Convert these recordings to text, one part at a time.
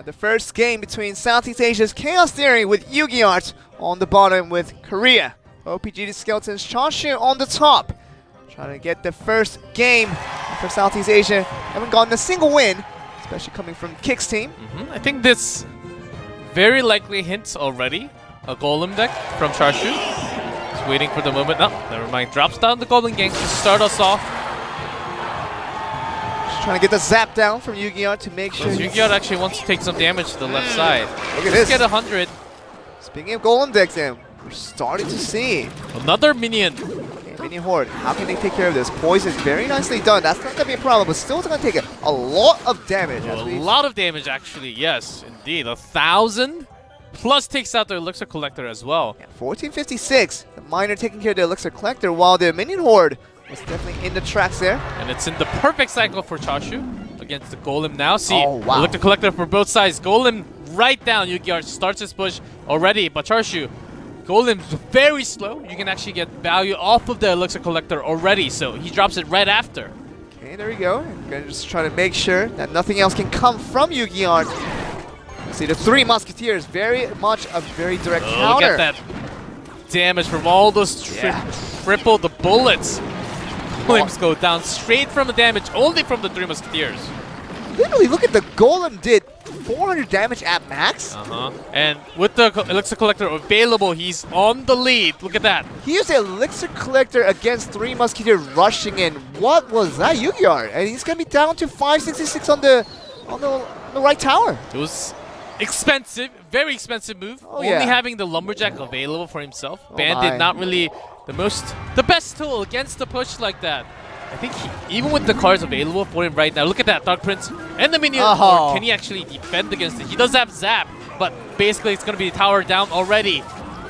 The first game between Southeast Asia's Chaos Theory with Yugi Art on the bottom with Korea. op.ggskeleton's Chasyu on the top. Trying to get the first game for Southeast Asia. Haven't gotten a single win, especially coming from Kick's team. I think this very likely hints already a Golem deck from Chasyu. Just waiting for the moment. No, never mind. Drops down the Golem Gang to start us off. Trying to get the zap down from Yugi Art to make sure. Yugi Art actually wants to take some damage to the left side. Look at this. Get 100. Speaking of Golem decks, then we're starting to see Another minion. okay, minion horde. How can they take care of this? Poison, very nicely done. That's not gonna be a problem, but still it's gonna take a lot of damage. A lot of damage, actually. Yes, indeed. 1,000 plus takes out the Elixir Collector as well. Yeah, 1456. The miner taking care of the Elixir Collector, while the minion horde was definitely in the tracks there. And it's in the perfect cycle for Chasyu against the Golem now. See, wow. Elixir Collector for both sides. Golem right down. Yugi Art starts his push already, but Chasyu, Golem's very slow. You can actually get value off of the Elixir Collector already, so he drops it right after. Okay, there we go. Gonna just try to make sure that nothing else can come from Yugi Art. See, the three Musketeers, very much a very direct counter. Look at that damage from all those triple the bullets. Golems go down straight from the damage, only from the three Musketeers. Literally, look at the Golem did 400 damage at max. And with the Elixir Collector available, he's on the lead. Look at that. He used the Elixir Collector against three Musketeers rushing in. What was that, Yugi Art? And he's gonna be down to 566 on the right tower. It was expensive, very expensive move. Only having the Lumberjack available for himself. Bandit not really the best tool against the push like that. I think even with the cards available for him right now, look at that, Dark Prince and the minion. Or can he actually defend against it? He does have Zap, but basically it's going to be tower down already.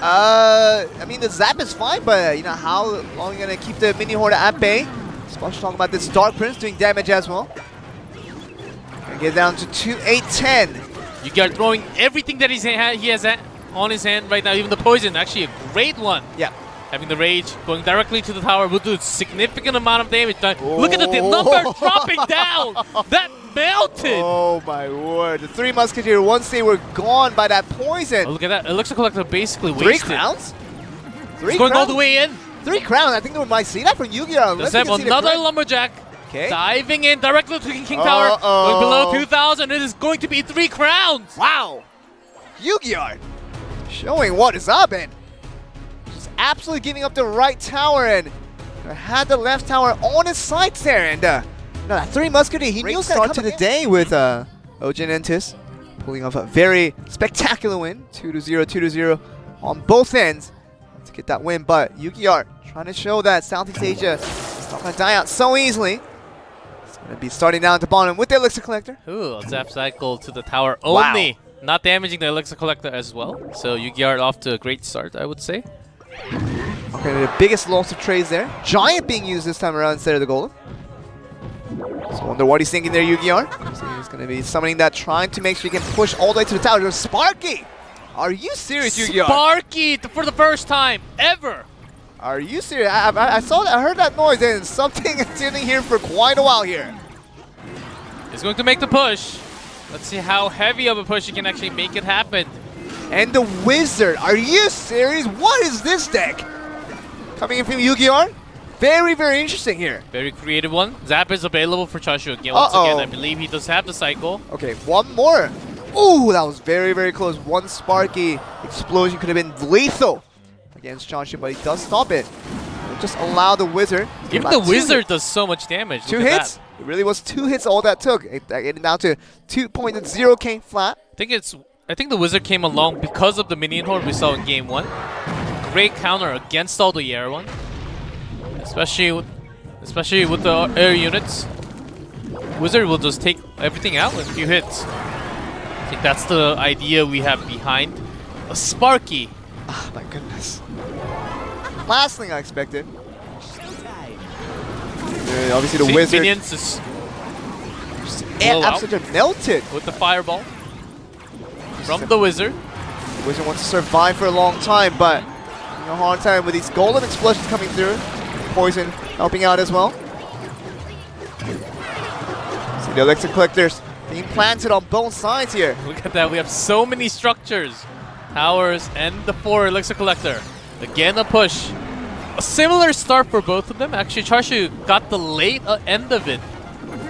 I mean, the Zap is fine, but you know, how long are you going to keep the minion horde at bay? Especially talking about this Dark Prince doing damage as well. Gonna get down to 2-8-10. You got throwing everything that he has on his hand right now, even the poison. Actually, a great one. Yeah. Having the rage going directly to the tower will do a significant amount of damage. Look at the number dropping down. That melted. Oh my word! The three Musketeers, once they were gone by that poison. Look at that! Elixir Collector basically wasted. 3 crowns. He's going all the way in. 3 crowns. I think we might see that from Yugi Art. Does have another Lumberjack. Okay. Diving in directly to King Tower. Going below 2,000. It is going to be 3 crowns. Wow! Yugi Art showing what is up, and just absolutely giving up the right tower, and had the left tower on his sides there, and that 3 Musketeer, he knew start to the day with Ojin Entis pulling off a very spectacular win, 2-0, 2-0 on both ends to get that win. But Yugi Art trying to show that Southeast Asia is not going to die out so easily. It's going to be starting down at the bottom with the Elixir Collector. Ooh, a Zap Cycle to the tower only. Wow. Not damaging the Elixir Collector as well. So Yugi Art off to a great start, I would say. Okay, the biggest loss of trades there. Giant being used this time around instead of the Golem. So I wonder what he's thinking there, Yugi Art. So he's going to be summoning that, trying to make sure he can push all the way to the tower. There's Sparky! Are you serious, Yugi Art? Sparky for the first time ever! Are you serious? I saw that, I heard that noise, and something is sitting here for quite a while here. He's going to make the push. Let's see how heavy of a push he can actually make it happen. And the Wizard, are you serious? What is this deck? Coming in from Yugi Art? Very, very interesting here. Very creative one. Zap is available for Chasyu again. Once again, I believe he does have the cycle. Okay, one more. Ooh, that was very, very close. One Sparky explosion could have been lethal against Chasyu, but he does stop it. It'll just allow the Wizard. Even the Wizard does so much damage. 2 hits? It really was 2 hits all that took. Getting down to 2.0k flat. I think the Wizard came along because of the minion horde we saw in game 1. Great counter against all the air one, especially with the air units. Wizard will just take everything out in a few hits. I think that's the idea we have behind a Sparky. Oh my goodness! Last thing I expected. Obviously the Wizard. Minions just absolutely melted with the fireball from the Wizard. The Wizard wants to survive for a long time, but having a hard time with these Golem explosions coming through. Poison helping out as well. See the Elixir Collectors being planted on both sides here. Look at that, we have so many structures. Towers and the 4 Elixir Collector. Again, a push. A similar start for both of them. Actually, Chasyu got the late end of it.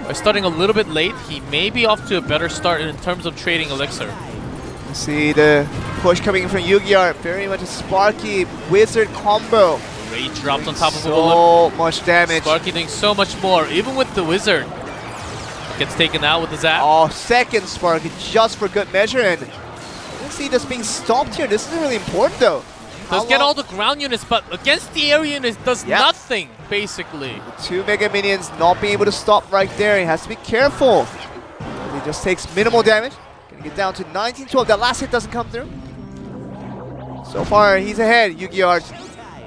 By starting a little bit late, he may be off to a better start in terms of trading Elixir. See the push coming in from Yugi. Very much a Sparky Wizard combo. Rage dropped on top of the so much damage. Sparky doing so much more, even with the Wizard. Gets taken out with the Zap. Oh, second Sparky just for good measure. And let's see this being stopped here. This is really important though. Does get all the ground units, but against the air units does nothing, basically. The 2 Mega Minions not being able to stop right there. He has to be careful. He just takes minimal damage. Gonna get down to 19-12. That last hit doesn't come through. So far, he's ahead. Yugi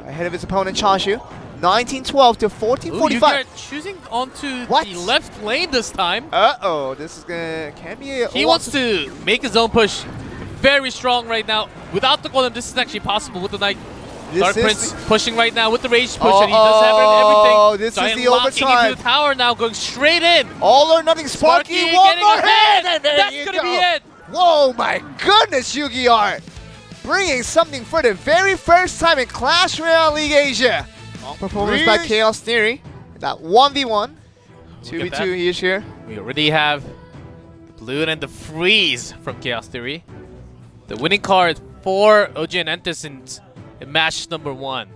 ahead of his opponent, Chasyu. 19-12 to 14-45. Yugi choosing onto the left lane this time. Uh-oh, this is can be a... He wants to make his own push. Very strong right now. Without the golem, this is actually possible with the Knight. Dark Prince pushing right now with the rage push, and he does have everything. Oh, this is the overtime. Into the tower now, going straight in. All or nothing, Sparky, one more hit, and that's gonna be it. Whoa, my goodness, Yugi bringing something for the very first time in Clash Royale League Asia. Performance by Chaos Theory. That 1v1, 2v2 each here. We already have the Balloon and the Freeze from Chaos Theory. The winning card for OG and Entis in match number 1.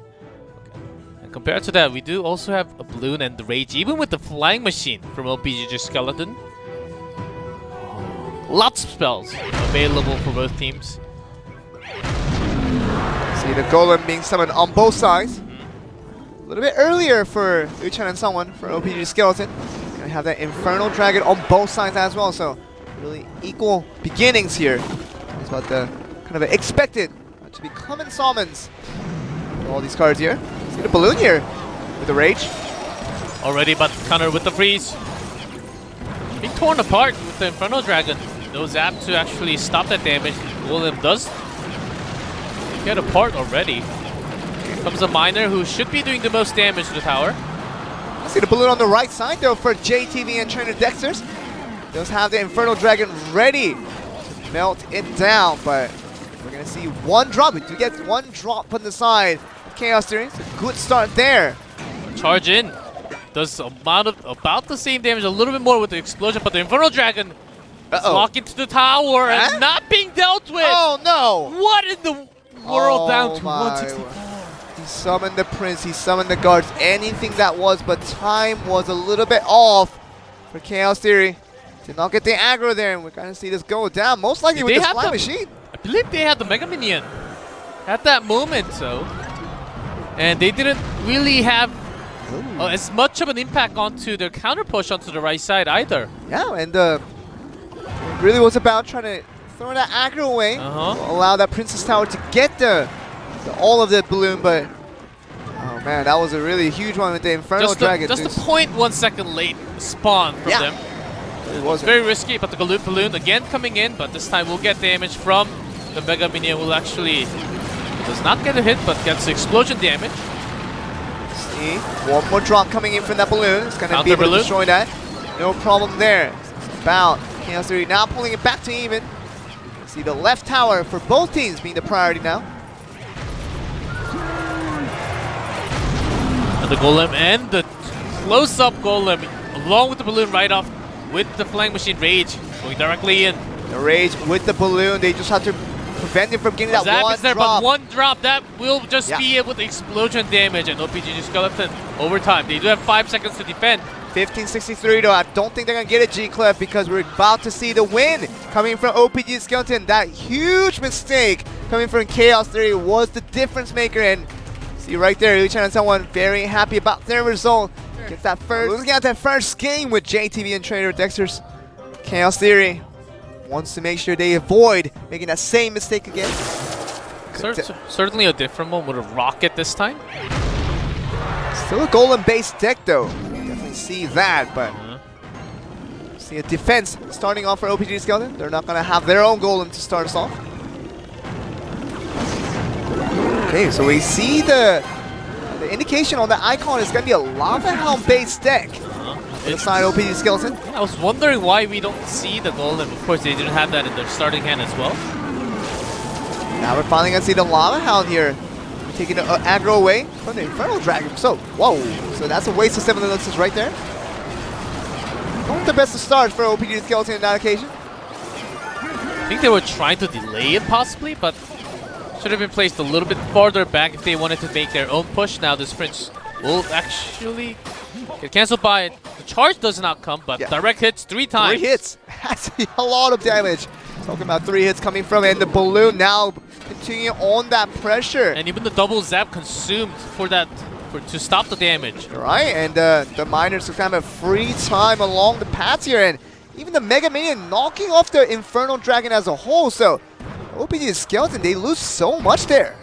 And compared to that, we do also have a Balloon and the Rage, even with the Flying Machine from op.ggskeleton. Lots of spells available for both teams. See the Golem being summoned on both sides. A little bit earlier for EuiChan and someone for op.ggskeleton. Gonna have that Infernal Dragon on both sides as well, so really equal beginnings here. That's what the kind of expected to be common summons. All these cards here. See the Balloon here with the Rage. Already, but counter with the Freeze. Being torn apart with the Infernal Dragon. No Zap to actually stop that damage. Golem does get apart already. Here comes a Miner who should be doing the most damage to the tower. See the Balloon on the right side though for JayTV and Trainer Dexterz. Does have the Infernal Dragon ready to melt it down, but we're gonna see one drop. We do get one drop on the side of Chaos Theory. It's a good start there. Charge in. Does about the same damage, a little bit more with the explosion, but the Infernal Dragon is locked into the tower and not being dealt with. Oh no! What in the world? Down to 164. He summoned the Prince, he summoned the guards, anything that was, but time was a little bit off for Chaos Theory. Did not get the aggro there, and we're gonna see this go down, most likely with this Flying Machine. I believe they had the Mega Minion at that moment, so. And they didn't really have as much of an impact onto their counter push onto the right side either. Yeah, and it really was about trying to throw that aggro away, allow that Princess Tower to get all of the Balloon, but oh man, that was a really huge one with the Infernal Dragon. Just a 0.1 second late spawn from them. It was very risky, but the Balloon again coming in, but this time we'll get damage from the Mega Minion. Will actually does not get a hit, but gets explosion damage. See, one more drop coming in from that Balloon. It's gonna be able to destroy that. No problem there. It's about Chaos Theory now pulling it back to even. See the left tower for both teams being the priority now. The Golem and the close-up Golem, along with the Balloon right off with the Flying Machine Rage, going directly in. The Rage with the Balloon, they just have to prevent him from getting that Zap one is there, drop. But one drop, that will just be able to explosion damage, and op.ggskeleton overtime. They do have 5 seconds to defend. 1563 though, I don't think they're gonna get a G-Clip because we're about to see the win coming from op.ggskeleton. That huge mistake coming from Chaos Theory was the difference maker, and see right there, EuiChan and someone very happy about their result. Gets that first. Looking at that first game with JayTV and Trainer Dexterz. Chaos Theory wants to make sure they avoid making that same mistake again. Certainly a different one with a rocket this time. Still a Golem-based deck though. Definitely see that, but see a defense starting off for op.ggskeleton. They're not gonna have their own Golem to start us off. Okay, so we see the indication on the icon is going to be a Lava Hound based deck. Inside OPG Skeleton. I was wondering why we don't see the golem. Of course, they didn't have that in their starting hand as well. Now we're finally gonna see the Lava Hound here, taking the aggro away from the Infernal Dragon. So, whoa! So that's a waste of 7 elixirs right there. Not the best of starts for OPG Skeleton in that occasion. I think they were trying to delay it possibly, but should have been placed a little bit farther back if they wanted to make their own push. Now this Prince will actually get cancelled by it. The charge does not come, but direct hits 3 times. 3 hits. That's a lot of damage. Talking about 3 hits coming from it, and the balloon now continuing on that pressure. And even the double zap consumed for that to stop the damage. Right, and the miners are kind of free time along the paths here, and even the Mega Minion knocking off the Infernal Dragon as a whole. So OPG Skeleton, they lose so much there.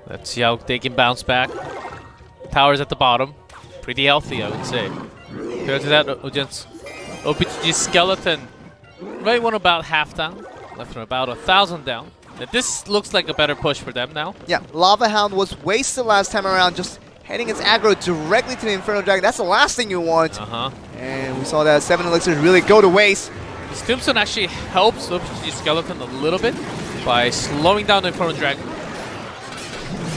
Let's see how they can bounce back. Towers at the bottom. Pretty healthy, I would say. Compared to that against OPG Skeleton. Right one about half down. Left from about 1,000 down. Now this looks like a better push for them now. Yeah, Lava Hound was wasted last time around, just heading its aggro directly to the Infernal Dragon. That's the last thing you want. And we saw that 7 elixirs really go to waste. This Tombstone actually helps OPG Skeleton a little bit by slowing down the Infernal Dragon.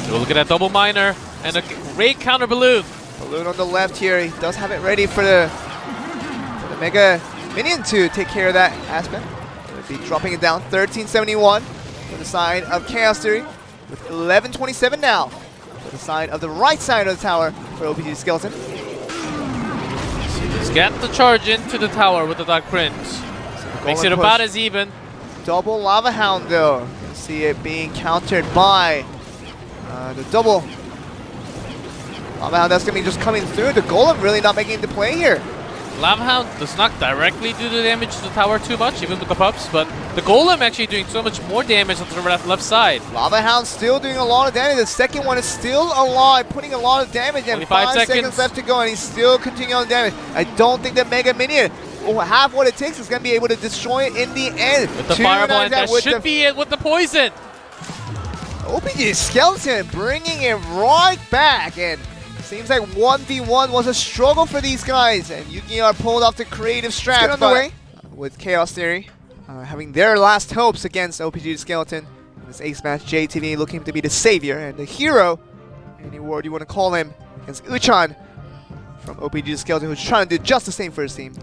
So look at that double miner and a great counter balloon. Balloon on the left here. He does have it ready for the Mega Minion to take care of that aspect. Be dropping it down 1371 to the side of Chaos Theory with 1127 now to the side of the right side of the tower for OPG Skeleton. Let's get the charge into the tower with the Dark Prince. Makes it about as even. Double Lava Hound though. You see it being countered by the double Lava Hound. That's going to be just coming through. The Golem really not making it to play here. Lava Hound does not directly do the damage to the tower too much, even with the pups, but the Golem actually doing so much more damage on the left side. Lava Hound still doing a lot of damage. The second one is still alive, putting a lot of damage, and 5 seconds left to go, and he's still continuing on damage. I don't think the Mega Minion will have what it takes. It's going to be able to destroy it in the end. With the Fireball, and that should be it with the poison. OPG Skeleton bringing it right back, and seems like 1v1 was a struggle for these guys, and Yugi are pulled off the creative strat on the way with Chaos Theory having their last hopes against OPG Skeleton. In this ace match, JayTV looking to be the savior and the hero, any word you want to call him, against EuiChan from OPG Skeleton, who's trying to do just the same for his team.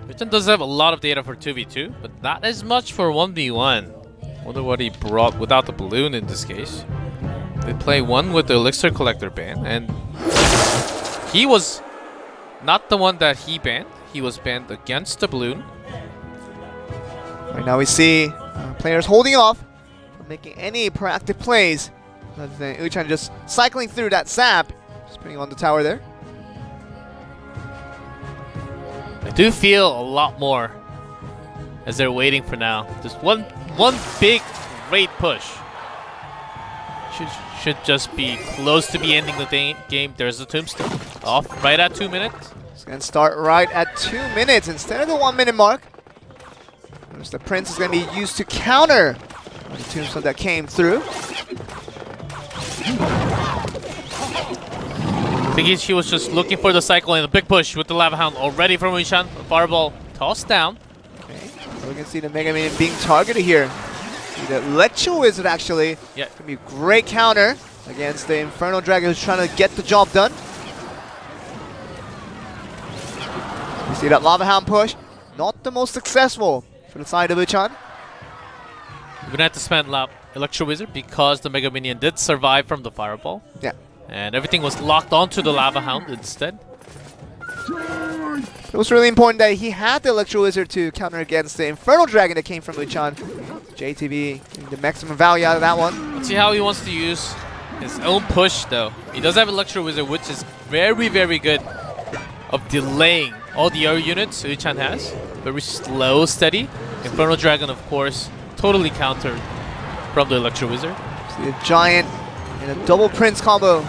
EuiChan does have a lot of data for 2v2, but not as much for 1v1. Wonder what he brought without the balloon in this case. They play one with the Elixir Collector ban, and he was not the one that he banned. He was banned against the balloon. Right now we see players holding off from making any proactive plays, other than EuiChan just cycling through that sap, just putting on the tower there. I do feel a lot more as they're waiting for now. Just one big great push. Should just be close to be ending the game. There's the Tombstone off right at 2 minutes. It's going to start right at 2 minutes instead of the 1 minute mark. Notice the Prince is going to be used to counter the Tombstone that came through. I think she was just looking for the cycle and the big push with the Lava Hound already from EuiChan. Fireball tossed down. Okay, so we can see the Mega Minion being targeted here. The Electro Wizard actually. Yeah. It's going to be a great counter against the Infernal Dragon who's trying to get the job done. You see that Lava Hound push. Not the most successful for the side of EuiChan. We're going to have to spend Electro Wizard because the Mega Minion did survive from the Fireball. Yeah. And everything was locked onto the Lava Hound instead. It was really important that he had the Electro Wizard to counter against the Infernal Dragon that came from EuiChan. JayTV getting the maximum value out of that one. Let's see how he wants to use his own push though. He does have Electro Wizard, which is very, very good of delaying all the air units EuiChan has. Very slow, steady. Infernal Dragon, of course, totally countered from the Electro Wizard. See a Giant and a double Prince combo.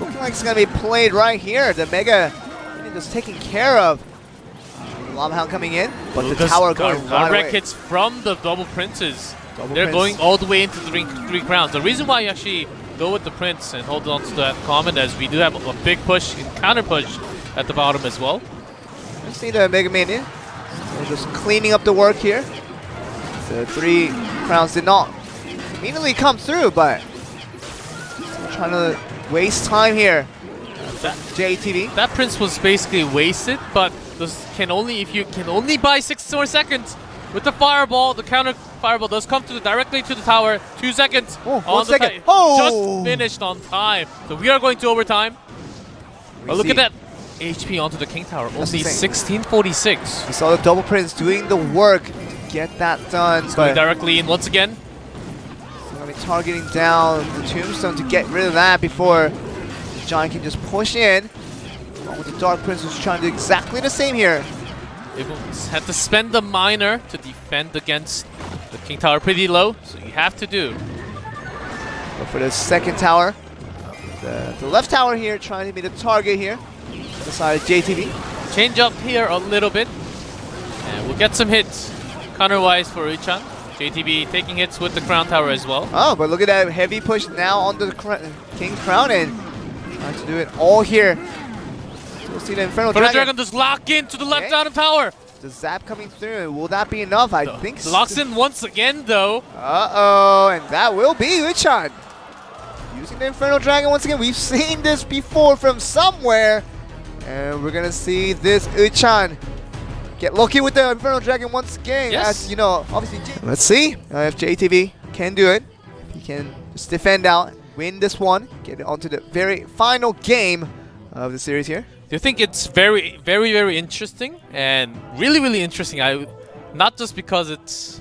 Looking like it's going to be played right here. The Mega just taking care of. Lava Hound coming in, but the tower going right away. Hits from the double Princes. They're going all the way into the three crowns. The reason why you actually go with the Prince and hold on to that comment, as we do have a big push and counter push at the bottom as well. I see the Mega Minion. They're just cleaning up the work here. The 3 crowns did not immediately come through, but trying to waste time here. JayTV. That Prince was basically wasted, but if you can only buy 6 more seconds with the fireball, the counter fireball does come directly to the tower. 2 seconds. Oh, on 1 the second. Oh! Just finished on time. So we are going to overtime. But look at that HP onto the King Tower. Only 1646. We saw the double Prince doing the work to get that done. Going directly in once again. So going to be targeting down the Tombstone to get rid of that before the Giant can just push in. Along with the Dark Prince, who's trying to do exactly the same here. They had to spend the Miner to defend against the King Tower pretty low, so you have to do. But for the second tower, the left tower here trying to be the target here. The side of JayTV. Change up here a little bit, and we'll get some hits counter-wise for EuiChan. JayTV taking hits with the Crown Tower as well. Oh, but look at that heavy push now onto the King's Crown and trying to do it all here. We'll see the Infernal Dragon just lock into the left bottom tower. The zap coming through. Will that be enough? I think so. Locks in once again though. Uh-oh, and that will be EuiChan. Using the Infernal Dragon once again. We've seen this before from somewhere. And we're gonna see this EuiChan get lucky with the Infernal Dragon once again. Yes. As you know, obviously. Let's see if JayTV can do it. If he can just defend out, win this one, get it onto the very final game of the series here. Do you think it's very, very, very interesting and really, really interesting? Not just because it's,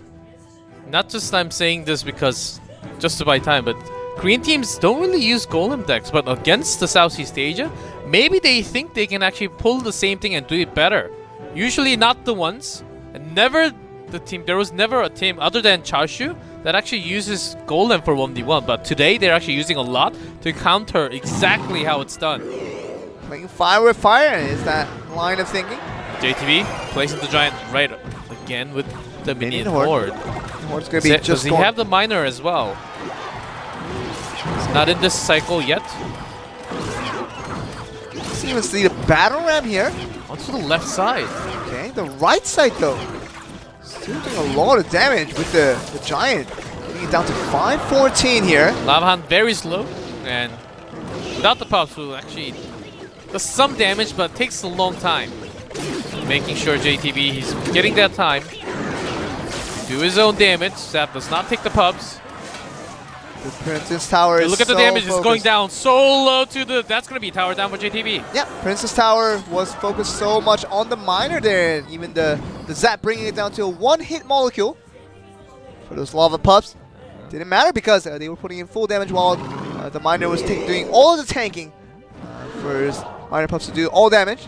not just I'm saying this because just to buy time, but Korean teams don't really use Golem decks, but against the Southeast Asia, maybe they think they can actually pull the same thing and do it better. Usually not the ones, and never the team. There was never a team other than Chasyu that actually uses Golem for 1v1, but today they're actually using a lot to counter exactly how it's done. Playing fire with fire is that line of thinking. JayTV placing the Giant right again with the Minion Horde. Horde's gonna be just does he have the Miner as well? He's not in this cycle yet. Let's even see the battle ram here. Onto the left side. Okay, the right side though. Still doing a lot of damage with the Giant. Getting it down to 514 here. Lavahan very slow, and without the pops will actually does some damage, but takes a long time. Making sure JayTV, he's getting that time. Do his own damage. Zap does not take the pubs. The Princess Tower is look at the damage, it's going down so low to the... That's going to be tower down for JayTV. Yeah, Princess Tower was focused so much on the Miner there, and even the Zap bringing it down to a one-hit molecule for those Lava Pups. Didn't matter because they were putting in full damage while the Miner was doing all of the tanking for his Miner Pups to do all damage.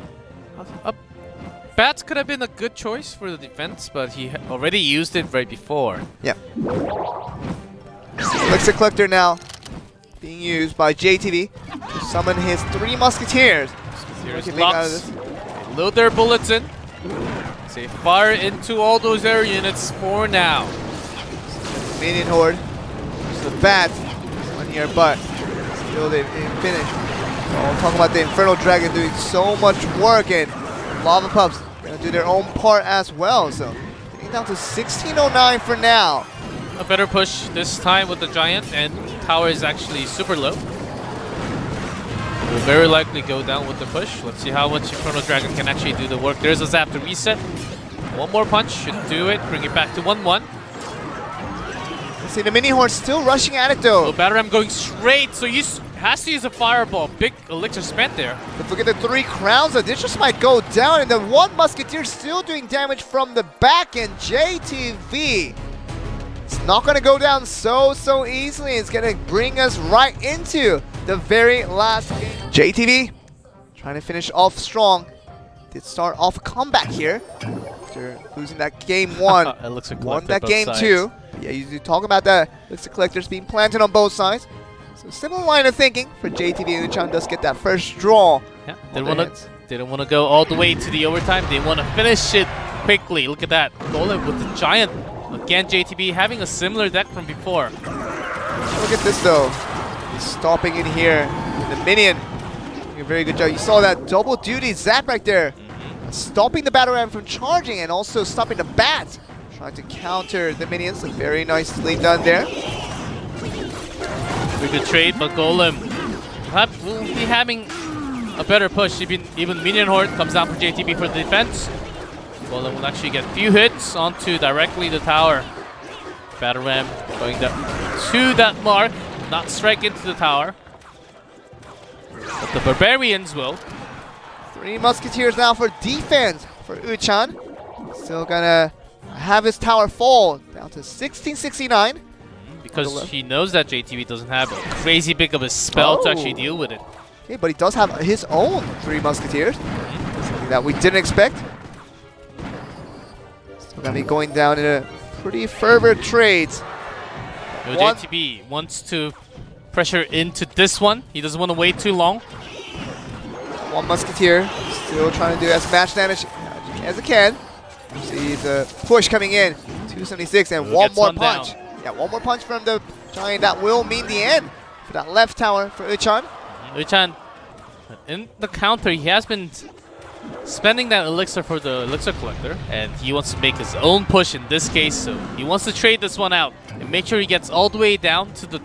Bats could have been a good choice for the defense, but he already used it right before. Yeah. Elixir Collector now being used by JayTV to summon his 3 Musketeers. Load their bullets in. Say fire into all those air units for now. Minion Horde. There's the bat on here, but still they didn't finish. I'm talking about the Infernal Dragon doing so much work, and Lava Pups gonna do their own part as well. So getting down to 1609 for now. A better push this time with the Giant, and tower is actually super low. Will very likely go down with the push. Let's see how much Infernal Dragon can actually do the work. There's a zap to reset. One more punch should do it. Bring it back to 1-1. See the Mini Horde still rushing at it though. So Battleram going straight, so he has to use a fireball. Big elixir spent there. But look at the 3 crowns. This just might go down, and the 1 Musketeer still doing damage from the back end. JayTV. It's not going to go down so easily. It's going to bring us right into the very last game. JayTV trying to finish off strong. Did start off a comeback here after losing that game 1. Won that game 2. Yeah, you talk about that. Elixir Collectors being planted on both sides. So similar line of thinking for JayTV. EuiChan does get that first draw. Yeah, they don't want to go all the way to the overtime. They want to finish it quickly. Look at that. Golem with the Giant. Again, JayTV having a similar deck from before. Look at this though. He's stopping in here. The minion doing a very good job. You saw that double duty zap right there. Stopping the battle ram from charging and also stopping the bat. Trying to counter the minions. Very nicely done there. Very good trade, but Golem will be having a better push. Even Minion Horde comes down for JayTV for the defense. Golem will actually get few hits onto directly the tower. Battle Ram going to that mark, not strike into the tower. But the Barbarians will. 3 Musketeers now for defense for EuiChan. Still gonna have his tower fall down to 1669. Because he knows that JayTV doesn't have a crazy big of a spell to actually deal with it. Okay, but he does have his own 3 Musketeers. Something that we didn't expect. Still gonna be going down in a pretty fervent trades. JayTV wants to pressure into this one. He doesn't want to wait too long. 1 Musketeer still trying to do as much damage as it can. See the push coming in. 276 and one more punch. Yeah, 1 more punch from the Giant. That will mean the end for that left tower for EuiChan. EuiChan, in the counter, he has been spending that elixir for the elixir collector, and he wants to make his own push in this case, so he wants to trade this one out and make sure he gets all the way down to the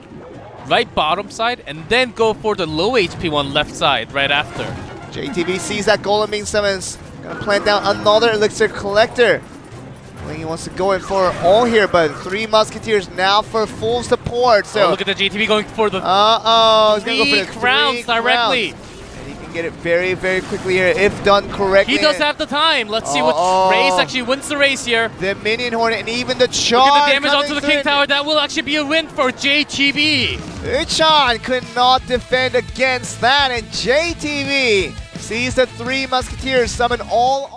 right bottom side and then go for the low HP one left side right after. JayTV sees that Golem being summoned. Gonna plant down another elixir collector. I think he wants to go in for all here, but 3 Musketeers now for full support. So look at the JayTV going for the he's gonna go for the 3 crowns directly. And he can get it very, very quickly here if done correctly. He does have the time. Let's see which race actually wins the race here. The Minion Hornet and even the charge. Look at the damage onto the King Tower. That will actually be a win for JayTV. EuiChan could not defend against that, and JayTV sees the 3 Musketeers summon all